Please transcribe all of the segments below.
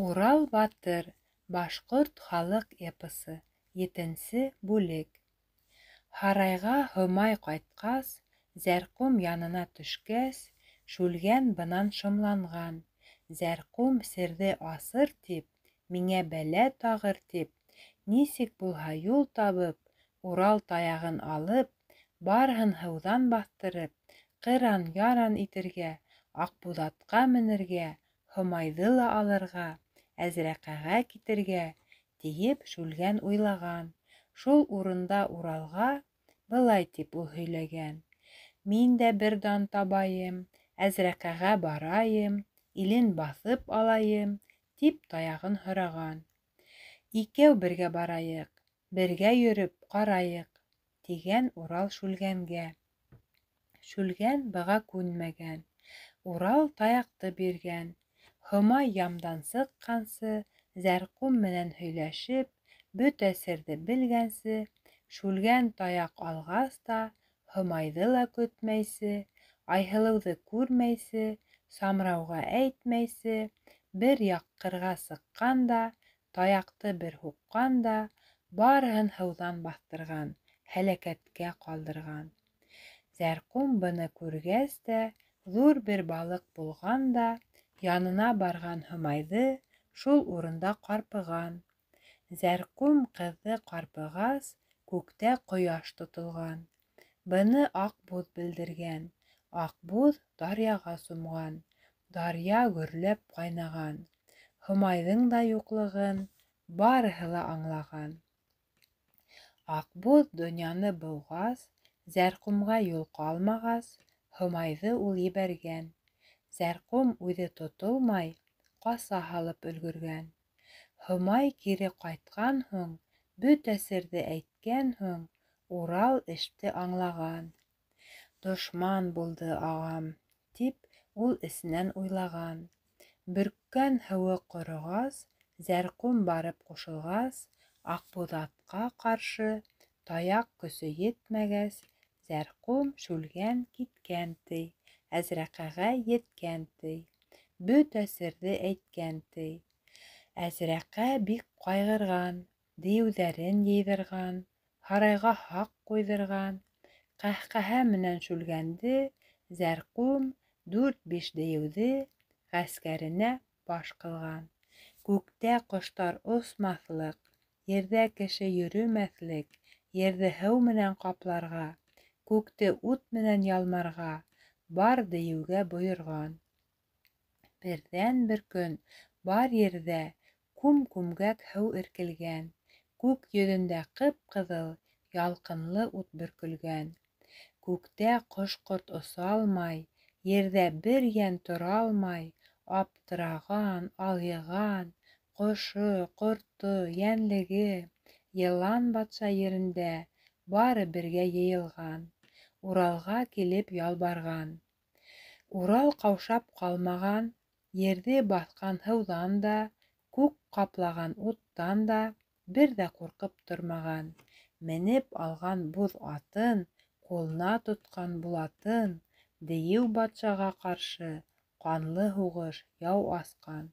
Урал батыр башҡорт халыҡ эпосы 7-нсе бүлек. Һарайға һомай ҡайтҡас, Зәрҡүм янына төшкәс, Шүлгән бынан шомланған. Зәрҡүм серҙе асыр тип, миңә бәлә тағыр тип, нисек булһа юл табып, Урал таяғын алып, барыһын һыуҙан баҫтырып, ҡыран-яран итергә, Аҡбуҙатҡа менергә, Һомайҙы ла алырға, Әзрәҡәгә китергә, тиеп Шүлгән уйлаған. Шул урында Уралға былай тип ул һөйләгән: «Мин дә бер дан табайым, Әзрәҡәгә барайым, илен баҫып алайым», тип таяғын һораған. «Икәү бергә барайыҡ, бергә йөрөп ҡарайыҡ», тигән Урал Шүлгәнгә. Шүлгән быға күнмәгән. Урал таяҡты биргән. Һомай ямдан сыҡҡансы, Зәрҡүм менән һөйләшеп, бөтә серҙе белгәнсе, Шүлгән таяҡ алғас та, Һомайҙы ла көтмәйсе, Айһылыуҙы күрмәйсе, Самрауға әйтмәйсе, бер яҡ ҡырға сыҡҡан да, таяҡты бер һуҡҡан да, барыһын һыуҙан баҫтырған, һәләкәткә ҡалдырған. Зәрҡүм быны күргәс тә, ҙур бер балыҡ булған да, янына барған Һомайҙы шул урында ҡарпыған. Зәрҡүм ҡыҙҙы ҡарпығас, күктә ҡояш тотолған. Быны Аҡбуҙ белдергән. Аҡбуҙ даръяға сумған. Даръя гөрләп ҡайнаған. Һомайҙың да юҡлығын барыһы ла аңлаған. Аҡбуҙ донъяны быуғас, Зәрҡүмгә юл ҡалмағас, Һомайҙы ул ебәргән. Зәрҡүм үҙе тотолмай, ҡаса һалып өлгөргән. Һомай кире ҡайтҡан һуң, бөтә серҙе әйткән һуң, Урал эште аңлаған. «Дошман булды ағам», тип ул эсенән уйлаған. Бөрккән һыуы ҡороғас, Зәрҡүм барып ҡушылғас, Аҡбуҙатҡа ҡаршы таяҡ көсө етмәгәс, Зәрҡүм Шүлгән киткән ти, Әзрәҡәгә еткән ти, бөтә серҙе әйткән ти. Әзрәҡә бик ҡайғырған, дейеүҙәрен йыйҙырған, һарайға һаҡ ҡуйҙырған. Ҡәһҡәһә менән Шүлгәнде Зәрҡүм 4-5 дейеүҙе ғәскәренә баш ҡылған. Күктә ҡоштар осмаҫлыҡ, ерҙә кеше йөрөмәҫлек, ерҙе һыу менән ҡапларға, күкте ут менән ялмарға, бар дейеүгә бойорған. Берҙән-бер көн бар ерҙә күм-күмгәк һыу эркелгән, күк йөҙөндә ҡып-ҡыҙыл, ялҡынлы ут бөркөлгән. Күктә ҡош-ҡорт оса алмай, ерҙә бер йән тора алмай, аптыраған, алйыған, ҡошо, ҡорто, йәнлеге, йылан батша ерендә бары бергә йыйылған. Уралға килеп ялбарған. Урал ҡаушап ҡалмаған, ерҙе баҫҡан һыуҙан да, күк ҡаплаған уттан да бер ҙә ҡурҡып тормаған. Менеп алған буҙ атын, ҡулына тотҡан булатын, дейеү батшаға ҡаршы ҡанлы һуғыш яу асҡан.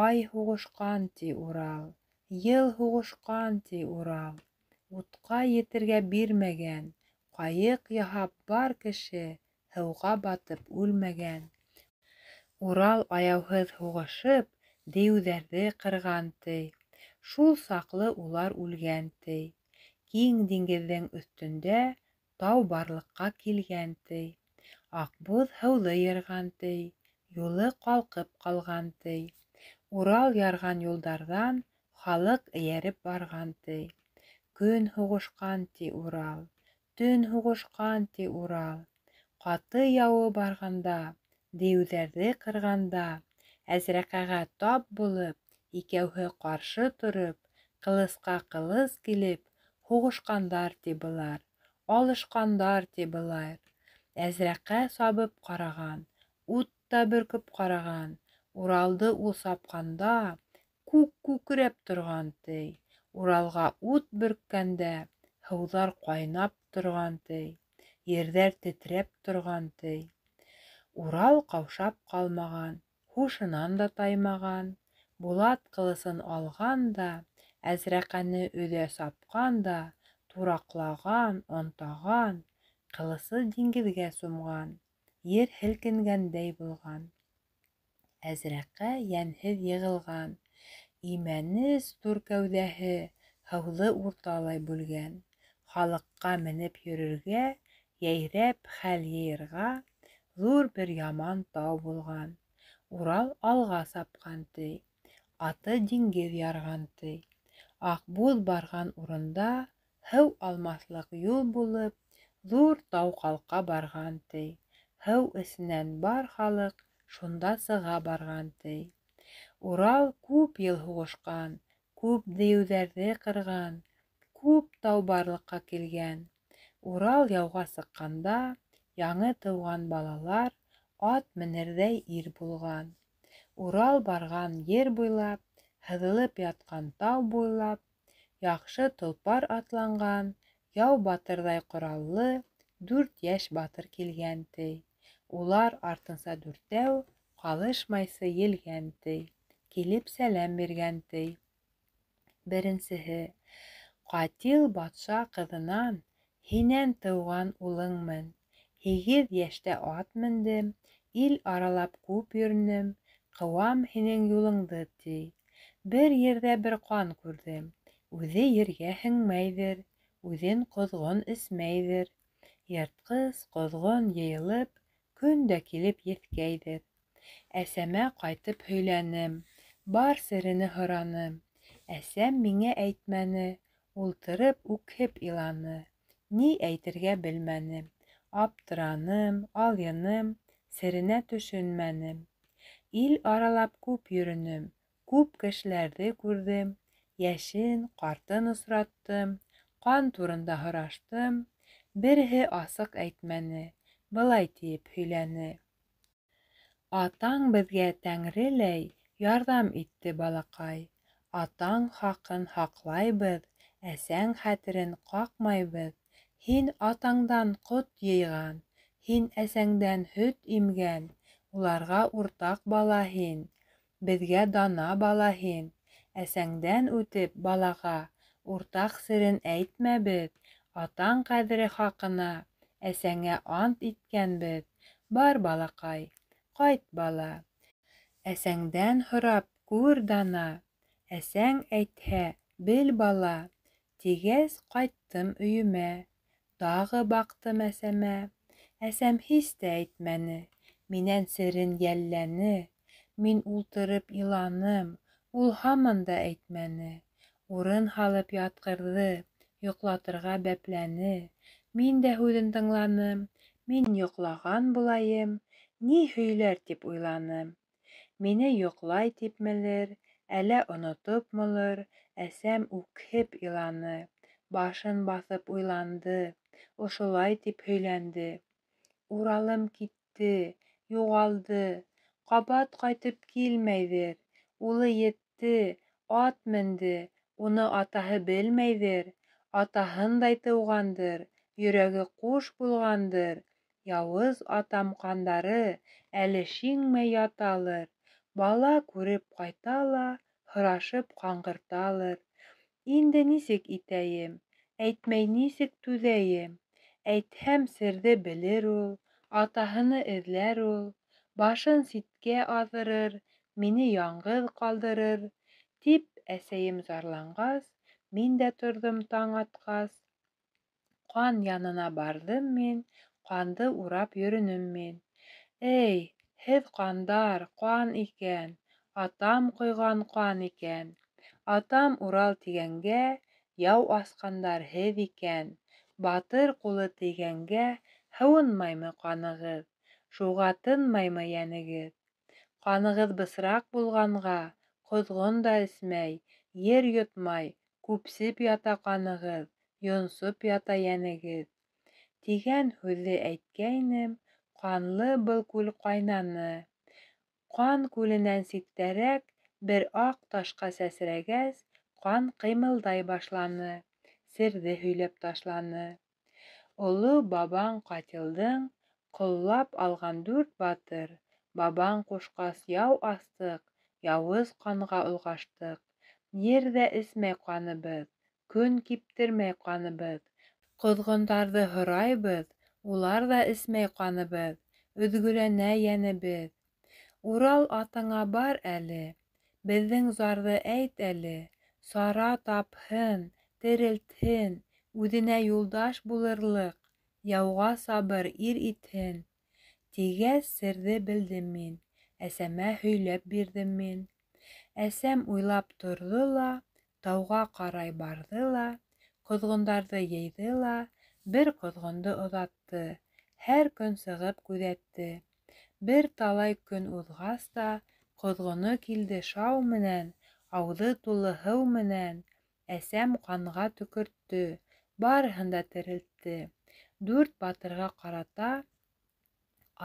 Ай һуғышҡан, ти Урал, йыл һуғышҡан, ти Урал. Утҡа етергә бирмәгән, ҡайыҡ яһап бар кеше һыуға батып үлмәгән. Урал аяуһыҙ һуғышып, дейеүҙәрҙе ҡырған, ти. Шул саҡлы улар үлгән, ти. Киң диңгеҙҙең өҫтөндә тау барлыҡҡа килгән, ти. Аҡбуҙ һыуҙы йырған, ти. Юлы ҡалҡып ҡалған, ти. Урал ярған юлдарҙан халыҡ эйәреп барған, ти. Көн һуғышҡан, ти Урал. Төн һуғышҡан, ти Урал. Ҡаты яуы барғанда, дейеүҙәрҙе ҡырғанда, Әзрәҡәгә тап булып, икәүһе ҡаршы тороп, ҡылысҡа ҡылыс килеп, һуғышҡандар, ти былар, алышҡандар, ти былар. Әзрәҡә сабып ҡараған, ут та бөркөп ҡараған. Уралды ул сапҡанда, күк күкрәп торған, ти. Уралға ут бөрккәндә, һыуҙар ҡайнап торған, ти. Ерҙәр тетрәп торған, ти. Урал ҡаушап ҡалмаған, һушынан да таймаған. Булат кылысын алган да, Әзрәкәне өҙә сапҡан да, тураҡлаған, онтаған, ҡылысы диңгеҙгә сумған, ер һелкенгәндәй булған. Әзрәҡә йәнһеҙ йығылған, имәнес ҙур кәүҙәһе һыуҙы урталай бүлгән. Халыҡҡа менеп йөрөргә, йәйрәп хәл йыйырға ҙур бер яман тау булған. Урал алға сапҡан, ти. Аты диңгеҙ ярған, ти. Аҡбуҙ барған урында һыу алмаҫлыҡ юл булып, ҙур тау ҡалҡа барған, ти. Һыу эсенән бар халыҡ шунда сыға барған, ти. Урал күп йыл һуғышҡан, күп дейеүҙәрҙе ҡырған, күп тау барлыҡҡа килгән. Урал яуға сыҡҡанда, яңы тыуған балалар ат менерҙәй ир булған. Урал барған ер буйлап, һыҙылып ятҡан тау буйлап, яҡшы толпар атланған, яу батырҙай ҡораллы 4 йәш батыр килгән, ти. Улар артынса 4-әү ҡалышмайсы елгән, ти. Килеп сәләм биргән, ти. Беренсеһе: «Ҡатил батша ҡыҙынан һинән тыуған улыңмын. 8 йәштә ат мендем, ил аралап күп йөрөнөм, ҡыуам һинең юлыңды, ти. Бер ерҙә бер ҡан күрҙем, үҙе ергә һеңмәйҙер, үҙен ҡоҙғон эсмәйҙер. Йыртҡыс, ҡоҙғон йыйылып, көн дә килеп еҫкәйҙер. Әсәмә ҡайтып һөйләнем, бар серене һораным. Әсәм миңә әйтмәне, ултырып үкһеп иланы. Ни әйтергә белмәнем. Аптыраным, алйыным, серенә төшөнмәнем. Ил аралап күп йөрөнөм, күп кешеләрҙе күрҙем, йәшен, ҡартын осраттым, ҡан турында һораштым, береһе асыҡ әйтмәне, былай тиеп һөйләне. Атаң беҙгә Тәңреләй ярҙам итте, балаҡай. Атаң хаҡын һаҡлайбыҙ, әсәң хәтерен ҡаҡмайбыҙ. Һин атаңдан ҡот йыйған, һин әсәңдән һөт имгән, уларға уртаҡ бала һин, беҙгә дана бала һин. Әсәңдән үтеп балаға уртаҡ серен әйтмәбеҙ, атаң ҡәҙере хаҡына әсәңә ант иткәнбеҙ. Бар, балаҡай, ҡайт, бала. Әсәңдән һорап күр, дана. Әсәң әйтһә, бел, бала. Тигәс, ҡайттым өйөмә. Тағы баҡтым әсәмә. Әсәм һис тә әйтмәне. Минән серен йәлләне. Мин ултырып иланым. Ул һаман да әйтмәне. Урын һалып ятҡырҙы, йоҡлатырға бәпләне. Мин дә һүҙен тыңланым. Мин йоҡлаған булайым, ни һөйләр тип уйланым. Мине йоҡлай типмелер, әллә онотопмолор, әсәм үкһеп иланы. Башын баҫып уйланды, ошолай тип һөйләнде. Уралым китте, юғалды, ҡабат ҡайтып килмәйҙер. Улы етте, ат менде, уны атаһы белмәйҙер. Атаһындай тыуғандыр, йөрәге ҡуш булғандыр. Яуыз атам ҡандары әле шиңмәй яталыр. Бала күреп ҡайта ла, һорашып ҡаңғырталыр. Инде нисек итәйем, әйтмәй нисек түҙәйем. Әйтһәм серҙе белер ул, атаһыны эҙләр ул. Башын ситкә аҙырыр, мине яңғыҙ ҡалдырыр, тип әсәйем зарланғас, мин дә торҙом таң атҡас. Ҡан янына барҙым мин, ҡанды урап йөрөнөм мин. Эй, һеҙ ҡандар, ҡан икән, атам ҡойған ҡан икән. Атам Урал тигәнгә, яу асҡандар һеҙ икән. Батыр ҡулы тейгәнгә, һыуынмаймы ҡанығыҙ, шуға тынмаймы йәнегеҙ. Ҡанығыҙ бысраҡ булғанға, ҡоҙғон да эсмәй, ер йотмай, күпсеп ята ҡанығыҙ, йонсоп ята йәнегеҙ. Тигән һүҙҙе әйткәйнем, ҡанлы был күл ҡайнаны. Ҡан күленән ситтәрәк бер аҡ ташҡа сәсрәгәс, ҡан ҡыймылдай башланы, серҙе һөйләп ташланы. Оло бабаң ҡатилдың ҡоллап алған 4 батыр, бабаң ҡушҡас яу астыҡ, яуыз ҡанға олғаштыҡ. Ерҙә эсмәй ҡаныбыҙ, көн киптермәй ҡаныбыҙ. Ҡоҙғондарҙы һорайбыҙ, улар ҙа эсмәй ҡаныбыҙ. Өҙгөләнә йәнебеҙ. Урал атыңа бар әле, беҙҙең зарҙы әйт әле. Сара тапһын, терелтһен, үҙенә юлдаш булырлыҡ, яуға сабыр ир итһен. Тигәс, серҙе белдем мин, әсәмә һөйләп бирҙем мин. Әсәм уйлап торҙо ла, тауға ҡарай барҙы ла, ҡоҙғондарҙы йыйҙы ла, бер ҡоҙғондо оҙатты, һәр көн сығып күҙәтте. Бер талай көн уҙғас та, ҡоҙғоно килде шау менән, ауыҙы тулы һыу менән. Әсәм ҡанға төкөрттө, барыһын да терелтте. 4 батырға ҡарата: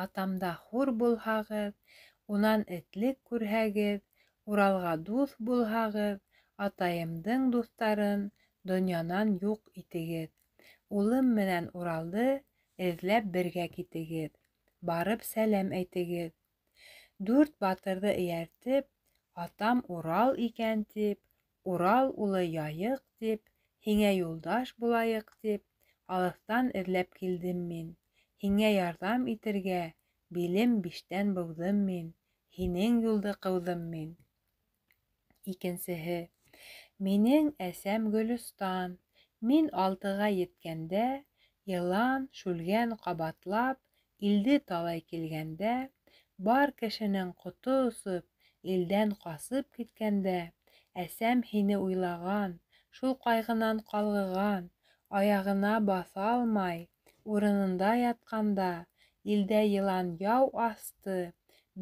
атамда хур булһағыҙ, унан этлек күрһәгеҙ, Уралға дуҫ булһағыҙ, атайымдың дуҫтарын донъянан юҡ итегеҙ. Улым менән Уралды эҙләп бергә китегеҙ. Барып сәләм әйтегеҙ. 4 батырҙы эйәртеп, атам Урал икән тип, Урал улы Яйыҡ тип, һиңә юлдаш булайыҡ тип, алыҫтан эҙләп килдем мин. Һиңә ярҙам итергә, билем 5-тән быуҙым мин. Һинең юлды ҡыуҙым мин. Икенсеһе: минең әсәм Гөлөстан. Мин 6-ға еткәндә, йылан, шүлгән ҡабатлап, илде талай килгәндә, бар кешенең ҡото осоп, илдән ҡасып киткәндә, әсәм һине уйлаған, шул ҡайғынан ҡалғыған, аяғына баҫа алмай, урынында ятҡанда, илдә йылан яу асты,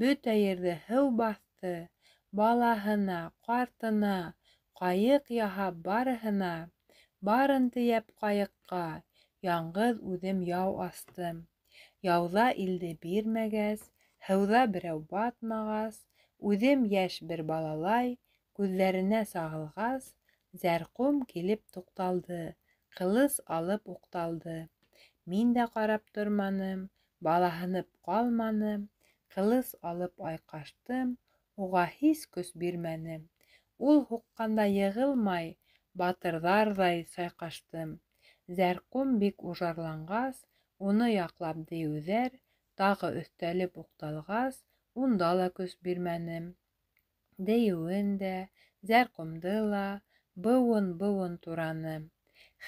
бөтә ерҙе һыу баҫты, балаһына, ҡартына, ҡайыҡ яһап барыһына, барын тейәп ҡайыҡҡа, яңғыҙ үҙем яу астым. Яуҙа илде бирмәгәс, һыуҙа берәү батмағас, үҙем йәш бер балалай, күҙҙәренә сағылғас, Зәрҡүм килеп туҡталды, ҡылыс алып уҡталды. Мин дә ҡарап торманым, балаһынып ҡалманым, ҡылыс алып айҡаштым, уға һис көс бирмәнем. Ул һуҡҡанда йығылмай, батырҙарҙай сайҡаштым. Зәрҡүм бик ужарланғас, уны яҡлап дейеүҙәр, тағы өҫтәлеп уҡталғас, унда ла көс бирмәнем. Дейеүен дә, Зәрҡүмде ла быуын-быуын тураным.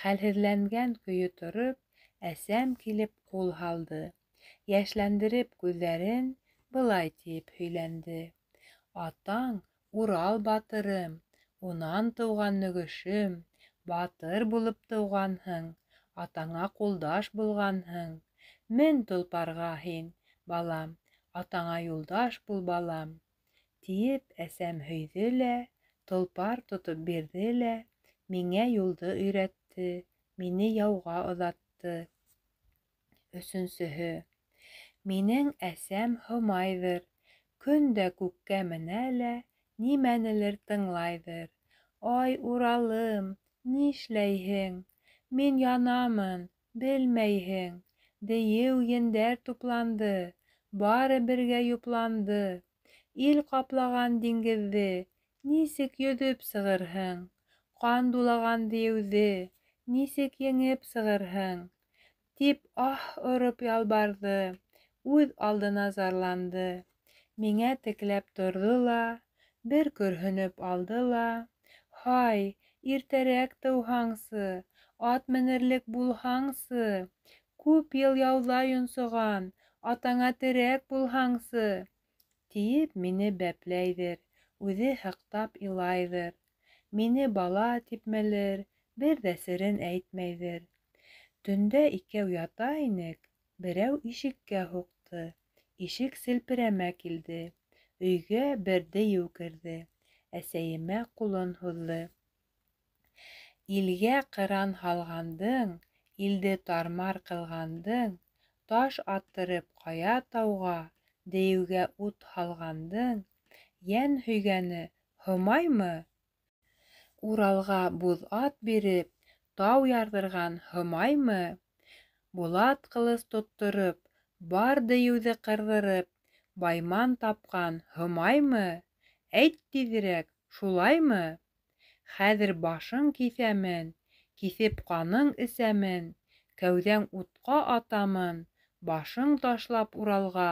Хәлһеҙләнгән көйө тороп, әсәм килеп ҡул һалды. Йәшләндереп күҙҙәрен, былай тиеп һөйләнде: атаң Урал батырым, унан тыуған нөгөшөм, батыр булып тыуғанһың, атаңа ҡулдаш булғанһың. Мен толпарға һин, балам, атаңа юлдаш бул, балам. Тиеп әсәм һөйҙө лә, толпар тотоп бирҙе лә, миңә юлды өйрәтте, мине яуға оҙатты. Өсөнсөһө: минең әсәм Һомайҙыр, көн дә күккә менә лә, нимәнелер тыңлайҙыр. Ай, Уралым, нишләйһең? Мин янамын, белмәйһең. Дейеү ендәр тупланды, бары бергә юпланды. Ил ҡаплаған диңгеҙҙе, нисек йөҙөп сығырһың? Ҡан дулаған дейеүҙе, нисек еңеп сығырһың? Тип ороп ялбарҙы, үҙ алдына зарланды. Миңә текләп торҙо ла, бер көрһөнөп алды ла: һай, иртәрәк тыуһаңсы, ат менерлек булһаңсы, күп йыл яуҙа йонсоған, атаңа терәк булһаңсы, тиеп мине бәпләйҙер, үҙе һыҡтап илайҙыр. Мине бала типмәлер, бер ҙә серен әйтмәйҙер. Төндә икәү ята инек, берәү ишеккә һуҡты. Ишек селпәрәмә килде. Өйгә бер дейеү керҙе. Әсәйемә ҡулын һуҙҙы. Илгә ҡыран һалғандың, илде тармар ҡылғандың, таш аттырып ҡая тауға, дейеүгә ут һалғандың, йән һөйгәне Һомаймы? Уралға буҙ ат биреп, тау ярҙырған Һомаймы? Булат ҡылыс тоттороп, бар дейеүҙе ҡырҙырып, байман тапҡан Һомаймы? Әйт тиҙерәк, шулаймы? Хәҙер башың киҫәмен, киҫеп ҡаның эсәмен, кәүҙәң утҡа атамын, башың ташлап Уралға,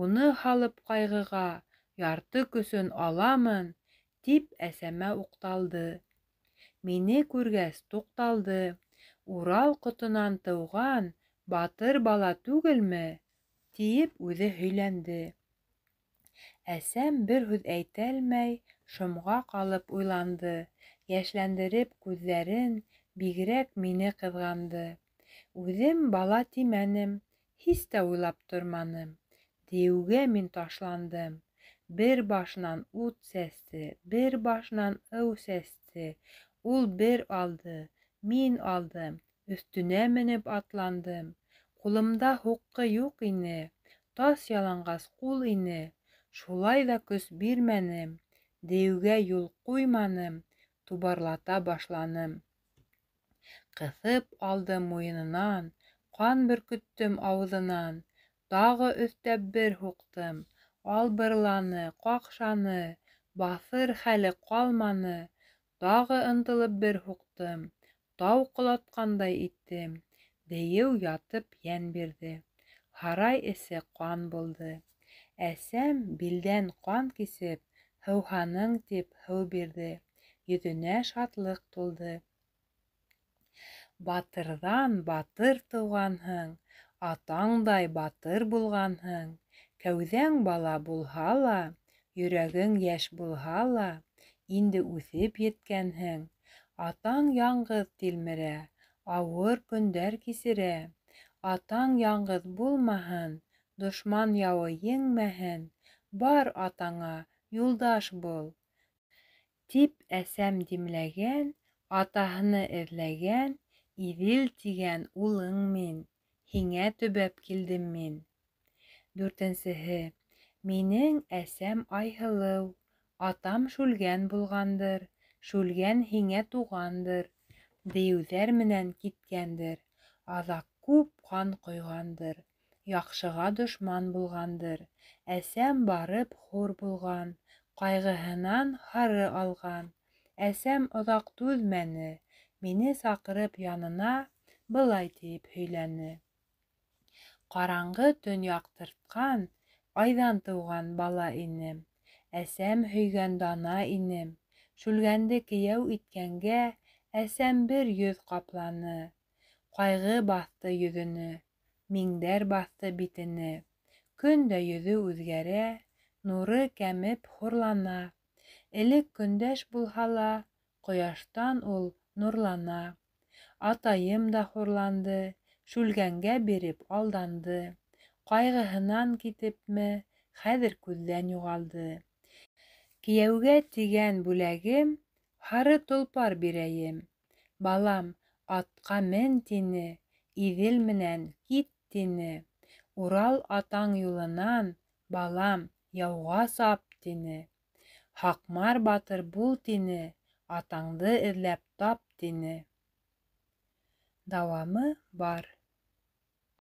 уны һалып ҡайғыға, ярты көсөн аламын, тип әсәмә уҡталды. Мине күргәс туҡталды. Урал ҡотонан тыуған батыр бала түгелме? Тиеп үҙе һөйләнде. Әсәм бер һүҙ әйтәлмәй, шомға ҡалып уйланды. Йәшләндереп күҙҙәрен, бигерәк мине ҡыҙғанды. Үҙем бала тимәнем, һис тә уйлап торманым. Дейеүгә мин ташландым. Бер башынан ут сәсте, бер башынан ыу сәсте. Ул бер алды, мин алдым, өҫтөнә менеп атландым. Ҡулымда һуҡҡы юҡ ине, тас яланғас ҡул ине. Шулай ҙа көс бирмәнем, дейеүгә юл ҡуйманым, тубарлата башланым. Ҡыҫып алдым муйынынан, ҡан бөркөттөм ауыҙынан. Тағы өҫтәп бер һуҡтым, албырланы, ҡаҡшаны, баҫыр хәле ҡалманы. Тағы ынтылып бер һуҡтым, тау ҡолатҡандай иттем. Дейеү ятып йән бирҙе. Һарай эсе ҡан булды. Әсәм билдән ҡан кисеп, һыуһаның тип һыу бирҙе. Йөҙөнә шатлыҡ тулды. Батырҙан батыр тыуғанһың, атаңдай батыр булғанһың. Кәүҙәң бала булһа ла, йөрәгең йәш булһа ла, инде үҫеп еткәнһең. Атаң яңғыҙ тилмерә, ауыр көндәр кисерә. Атаң яңғыҙ булмаһын, дошман яуы еңмәһен. Бар атаңа юлдаш бул. Тип әсәм димләгән, атаһыны эҙләгән, Иҙел тигән улың мин, һиңә төбәп килдем мин. 4-нсеһе. Минең әсәм Айһылыу, атам шүлгән булғандыр, шүлгән һиңә туғандыр. Дейеүҙәр менән киткәндер, аҙаҡ күп ҡан ҡойғандыр, яҡшыға дошман булғандыр. Әсәм барып хур булған, ҡайғыһынан һары алған. Әсәм оҙаҡ түҙмәне, мине саҡырып янына, былай тиеп һөйләне. Ҡараңғы төн яҡтыртҡан, айҙан тыуған бала инем. Әсәм һөйгән дана инем. Шүлгәнде кейәү иткәнгә, әсәм бер йөҙ ҡапланы. Ҡайғы баҫты йөҙөнө, миңдәр баҫты битене. Көн дә йөҙө үҙгәрә, нуры кәмеп хурлана. Элек көндәш булһа ла, ҡояштан ул нурлана. Атайым да хурланды, шүлгәнгә биреп алданды. Ҡайғыһынан китепме, хәҙер күҙҙән юғалды. Кейәүгә тигән бүләгем, һары толпар бирәйем. Балам, атҡа мен тине, Иҙел менән кит тине. Урал атаң юлынан, балам, яуға сап тине. Һаҡмар батыр бул тине, атаңды эҙләп тап тине. Дауамы бар.